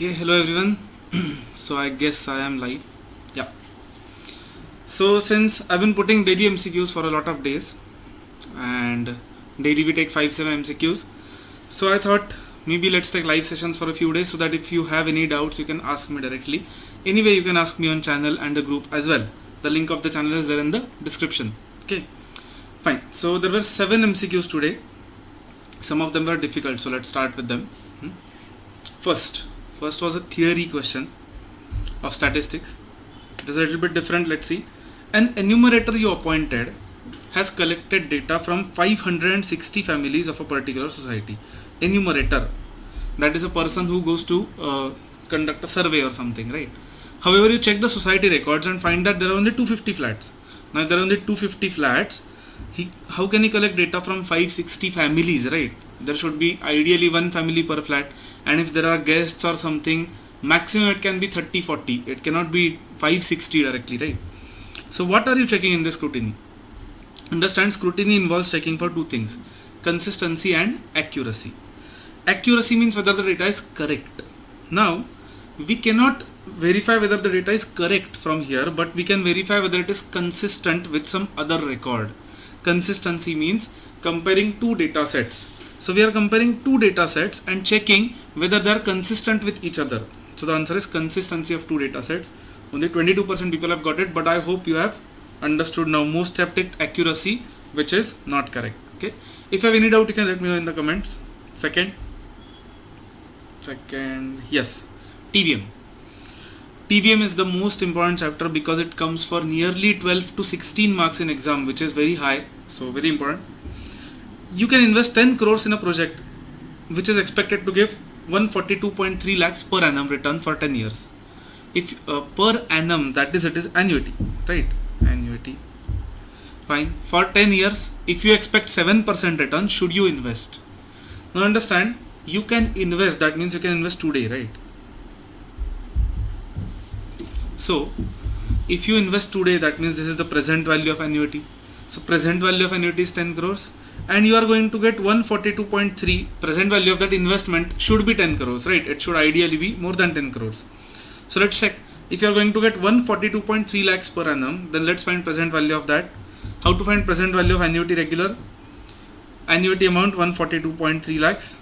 Okay, hello everyone. So I guess I am live. Yeah. So since I've been putting daily MCQs for a lot of days, and daily we take 5-7 MCQs. So I thought maybe let's take live sessions for a few days so that if you have any doubts you can ask me directly. Anyway, you can ask me on channel and the group as well. The link of the channel is there in the description. Okay. Fine. So there were 7 MCQs today. Some of them were difficult, so let's start with them. First was a theory question of statistics. It is a little bit different. Let's see. An enumerator you appointed has collected data from 560 families of a particular society. Enumerator, that is a person who goes to conduct a survey or something, right? However, you check the society records and find that there are only 250 flats. Now, if there are only 250 flats, how can he collect data from 560 families, right? There should be ideally one family per flat, and if there are guests or something, maximum it can be 30-40. It cannot be 560 directly, right? So what are you checking in this scrutiny? Understand, scrutiny involves checking for two things: consistency and accuracy. Accuracy means whether the data is correct. Now, we cannot verify whether the data is correct from here, but we can verify whether it is consistent with some other record. Consistency means comparing two data sets. So we are comparing two data sets and checking whether they are consistent with each other. So the answer is consistency of two data sets. Only 22% people have got it, but I hope you have understood now. Most have ticked accuracy, which is not correct. Okay. If you have any doubt, you can let me know in the comments. Second, yes, TVM. TVM is the most important chapter because it comes for nearly 12 to 16 marks in exam, which is very high. So very important. You can invest 10 crores in a project which is expected to give 142.3 lakhs per annum return for 10 years. If per annum, that is, it is annuity, right? Annuity. Fine. For 10 years, if you expect 7% return, should you invest? Now understand, you can invest, that means you can invest today, right? So if you invest today, that means this is the present value of annuity. So present value of annuity is 10 crores and you are going to get 142.3. Present value of that investment should be 10 crores, right? It should ideally be more than 10 crores. So let's check. If you are going to get 142.3 lakhs per annum, then let's find present value of that. How to find present value of annuity regular? Annuity amount 142.3 lakhs.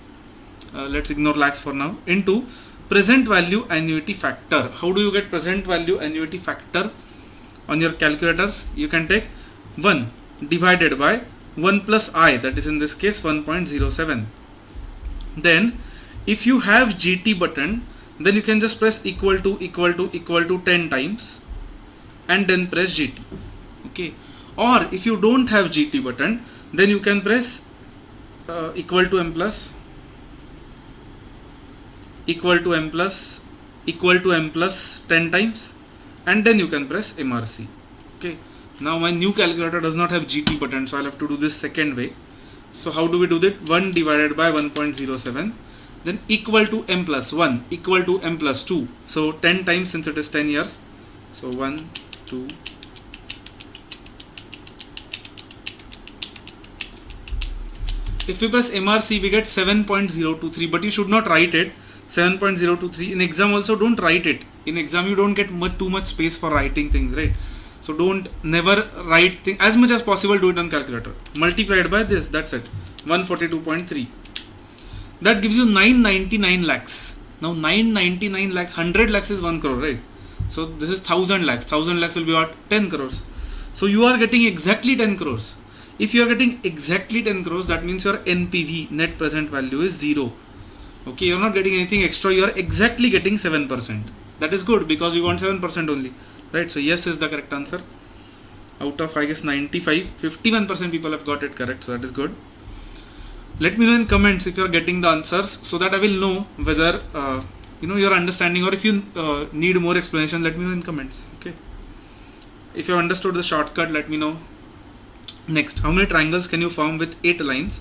Let's ignore lakhs for now. Into present value annuity factor. How do you get present value annuity factor? On your calculators, you can take 1 divided by 1 plus I, that is in this case 1.07. Then if you have GT button, then you can just press equal to 10 times and then press GT. Okay. Or if you don't have GT button, then you can press equal to M plus 10 times and then you can press MRC. Okay. Now my new calculator does not have GT button, so I'll have to do this second way. So how do we do that? 1 divided by 1.07, then equal to M plus 1 equal to M plus 2. So 10 times since it is 10 years. So 1, 2. If we press MRC, we get 7.023, but you should not write it. 7.023 in exam also, don't write it. In exam you don't get too much space for writing things, right? So don't never write things. As much as possible, do it on calculator. Multiplied by this, that's it. 142.3. That gives you 999 lakhs. Now 999 lakhs, 100 lakhs is 1 crore, right? So this is 1000 lakhs. 1000 lakhs will be what? 10 crores. So you are getting exactly 10 crores. If you are getting exactly 10 crores, that means your NPV, net present value, is 0. Okay, you are not getting anything extra. You are exactly getting 7%. That is good because we want 7% only. Right, so yes is the correct answer. Out of I guess 95, 51% people have got it correct, so that is good. Let me know in comments if you are getting the answers so that I will know whether your understanding, or if you need more explanation, let me know in comments. Okay. If you have understood the shortcut, let me know. Next, how many triangles can you form with 8 lines,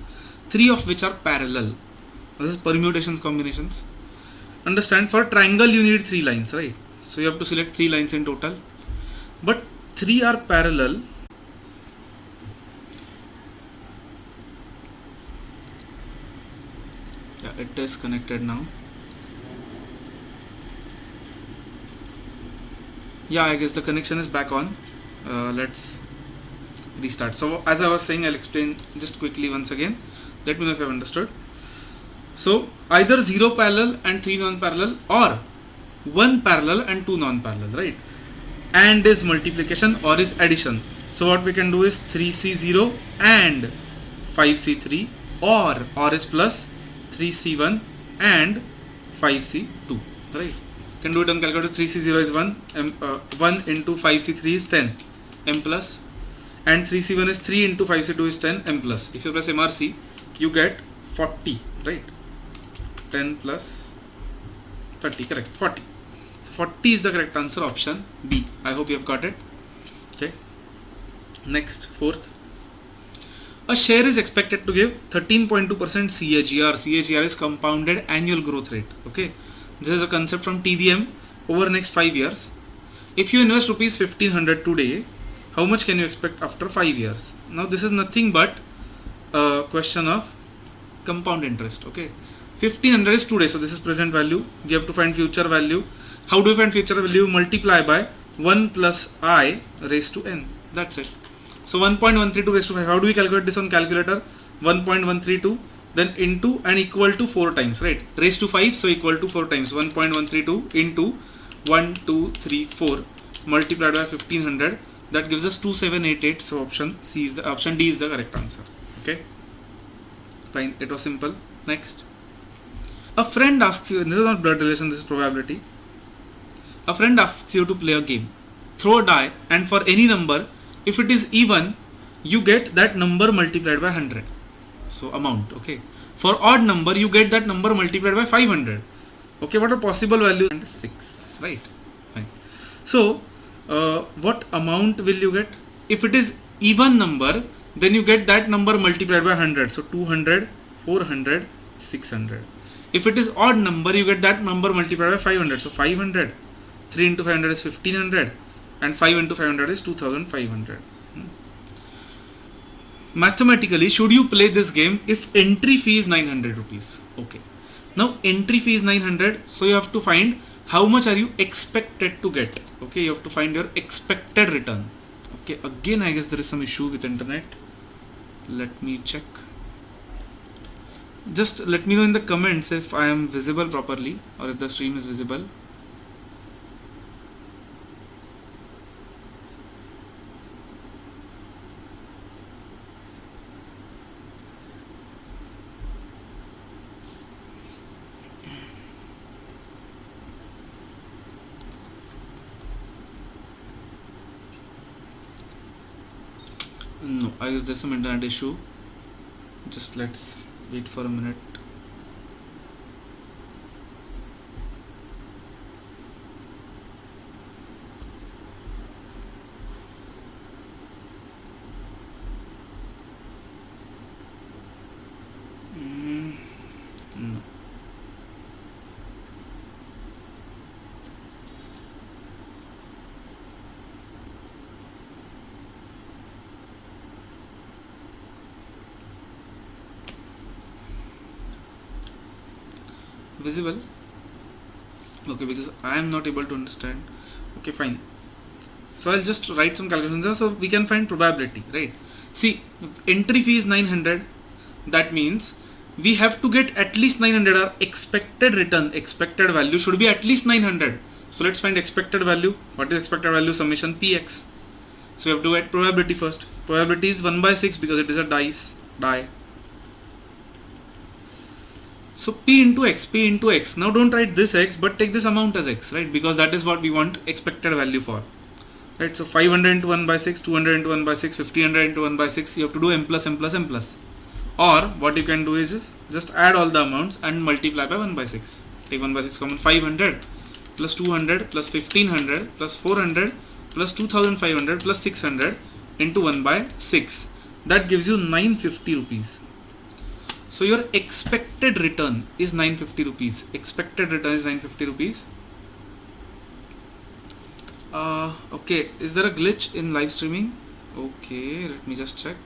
3 of which are parallel? This is permutations combinations. Understand, for triangle you need 3 lines, right? So you have to select 3 lines in total, but 3 are parallel. Yeah, it is connected now. Yeah, I guess the connection is back on. Let's restart. So as I was saying, I'll explain just quickly once again. Let me know if I've understood. So either 0 parallel and 3 non-parallel, or 1 parallel and 2 non-parallel, right? And is multiplication or is addition. So what we can do is 3c0 and 5c3, or is plus 3c1 and 5c2, right? You can do it on calculator. 3c0 is 1, 1 into 5c3 is 10, m plus, and 3c1 is 3 into 5c2 is 10, m plus. If you press MRC, you get 40, right? 10 plus 30, correct, 40. So 40 is the correct answer, option B. I hope you have got it. Okay. Next, fourth. A share is expected to give 13.2% CAGR. CAGR is compounded annual growth rate. Okay. This is a concept from TVM over next 5 years. If you invest rupees 1500 today, how much can you expect after 5 years? Now this is nothing but a question of compound interest. Okay. 1500 is today, so this is present value. We have to find future value. How do we find future value? Multiply by 1 plus I raised to n. That's it. So 1.132 raised to 5. How do we calculate this on calculator? 1.132 then into and equal to 4 times, right? Raised to 5, so equal to 4 times. 1.132 into 1, 2, 3, 4 multiplied by 1500. That gives us 2788. So option D is the correct answer. Okay. Fine. It was simple. Next. A friend asks you, this is not blood relation, this is probability. A friend asks you to play a game. Throw a die, and for any number, if it is even, you get that number multiplied by 100. So amount, okay. For odd number, you get that number multiplied by 500. Okay, what are possible values? And 6, right? Fine. So, what amount will you get? If it is even number, then you get that number multiplied by 100. So 200, 400, 600. If it is odd number, you get that number multiplied by 500. So 500, 3 into 500 is 1500, and 5 into 500 is 2500. Mathematically, should you play this game if entry fee is 900 rupees? Okay. Now entry fee is 900, so you have to find how much are you expected to get. Okay, you have to find your expected return. Okay, again I guess there is some issue with internet. Let me check. Just let me know in the comments if I am visible properly or if the stream is visible. No, I guess there's some internet issue. Just let's wait for a minute. No. Visible? Okay, because I am not able to understand. Okay, fine. So I'll just write some calculations so we can find probability, right? See, entry fee is 900. That means we have to get at least 900. Our expected return, expected value should be at least 900. So let's find expected value. What is expected value? Summation px. So we have to get probability first. Probability is 1 by 6 because it is a die. So p into x. Now don't write this x, but take this amount as x, right? Because that is what we want expected value for, right? So 500 into 1 by 6, 200 into 1 by 6, 1500 into 1 by 6. You have to do m plus m plus m plus. Or what you can do is just add all the amounts and multiply by 1 by 6. Take 1 by 6 common. 500 plus 200 plus 1500 plus 400 plus 2500 plus 600 into 1 by 6. That gives you 950 rupees. So your expected return is 950 rupees. Expected return is 950 rupees. Okay, is there a glitch in live streaming? Okay, let me just check.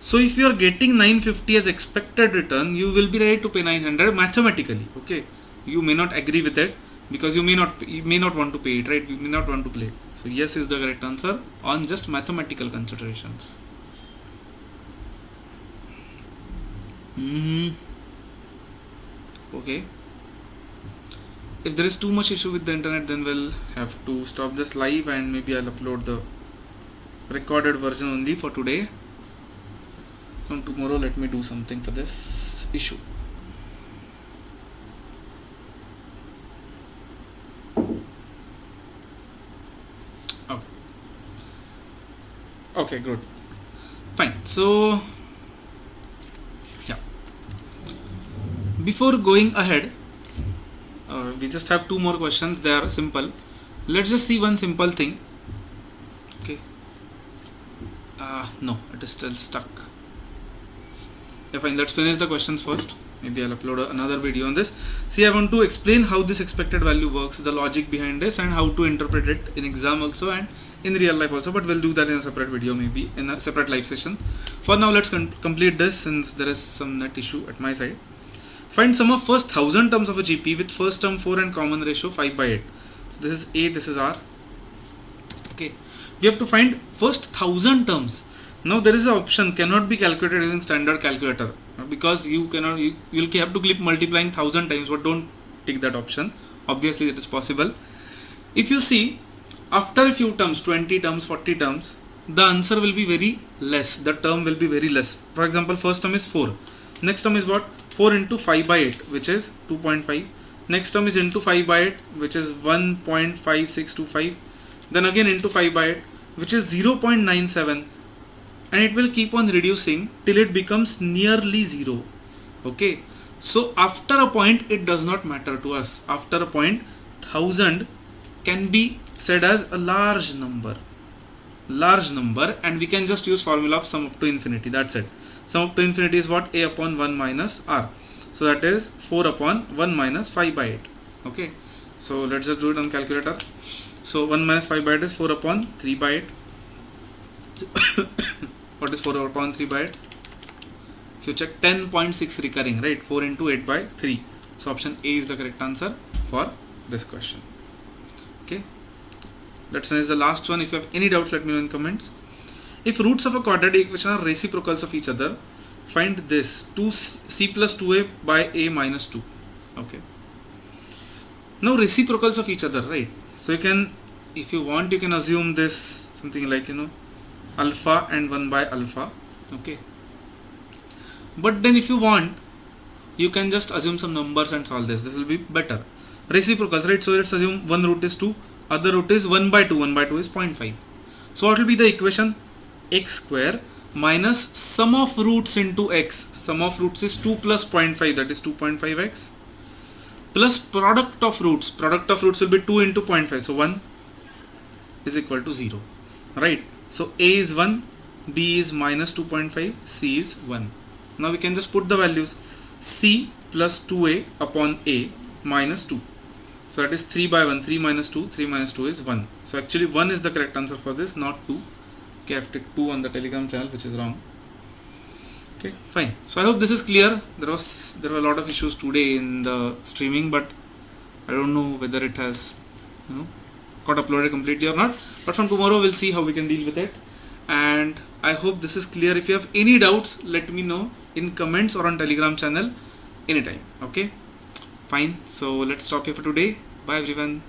So if you are getting 950 as expected return, you will be ready to pay 900 mathematically. Okay, you may not agree with it because you may not want to pay it, right? You may not want to play it. So yes is the correct answer on just mathematical considerations. Okay. If there is too much issue with the internet, then we'll have to stop this live and maybe I'll upload the recorded version only for today. And tomorrow let me do something for this issue. Okay. Okay, good. Fine. So yeah. Before going ahead, we just have two more questions. They are simple. Let's just see one simple thing. Okay. No, it is still stuck. Yeah, fine. Let's finish the questions first. Maybe I'll upload another video on this. See, I want to explain how this expected value works, the logic behind this, and how to interpret it in exam also and in real life also. But we'll do that in a separate video, maybe in a separate live session. For now, let's complete this since there is some net issue at my side. Find sum of first 1000 terms of a GP with first term 4 and common ratio 5/8. So this is A, this is R. Okay, we have to find first 1000 terms. Now there is an option cannot be calculated using standard calculator because you cannot. You'll have to keep multiplying 1000 times, but don't take that option. Obviously, that is possible. If you see after a few terms, 20 terms, 40 terms, the answer will be very less. The term will be very less. For example, first term is 4. Next term is what? 4 into 5/8, which is 2.5. Next term is into 5/8, which is 1.5625. Then again into 5/8, which is 0.97. And it will keep on reducing till it becomes nearly 0. Okay. So after a point, it does not matter to us. After a point, 1000 can be said as a large number. And we can just use formula of sum up to infinity. That's it. Sum up to infinity is what? A upon 1 minus R. So that is 4 upon 1 minus 5/8. Okay. So let's just do it on calculator. So 1 minus 5/8 is 4 upon 3/8. What is 4 upon 3/8? If you check 10.6 recurring, right? 4 into 8/3. So option A is the correct answer for this question. Okay. Let's finish the last one. If you have any doubts, let me know in comments. If roots of a quadratic equation are reciprocals of each other, find this 2c plus 2a by a minus 2. Okay. Now reciprocals of each other, right? So you can, if you want, you can assume this something like, alpha and 1 by alpha. Okay. But then if you want, you can just assume some numbers and solve this. This will be better. Reciprocals, right? So let's assume one root is 2, other root is 1 by 2. 1 by 2 is 0.5. So what will be the equation? X square minus sum of roots into x. Sum of roots is 2 plus 0.5, that is 2.5x, plus product of roots. Product of roots will be 2 into 0.5. So 1 is equal to 0. Right? So A is 1, B is minus 2.5, C is 1. Now we can just put the values. C plus 2A upon A minus 2. So that is 3 by 1. 3 minus 2. 3 minus 2 is 1. So actually 1 is the correct answer for this, not 2. Okay, I've ticked 2 on the Telegram channel, which is wrong. Okay, fine. So I hope this is clear. There were a lot of issues today in the streaming, but I don't know whether it has got uploaded completely or not. But from tomorrow we'll see how we can deal with it. And I hope this is clear. If you have any doubts, let me know in comments or on Telegram channel anytime. Okay, fine. So let's stop here for today. Bye everyone.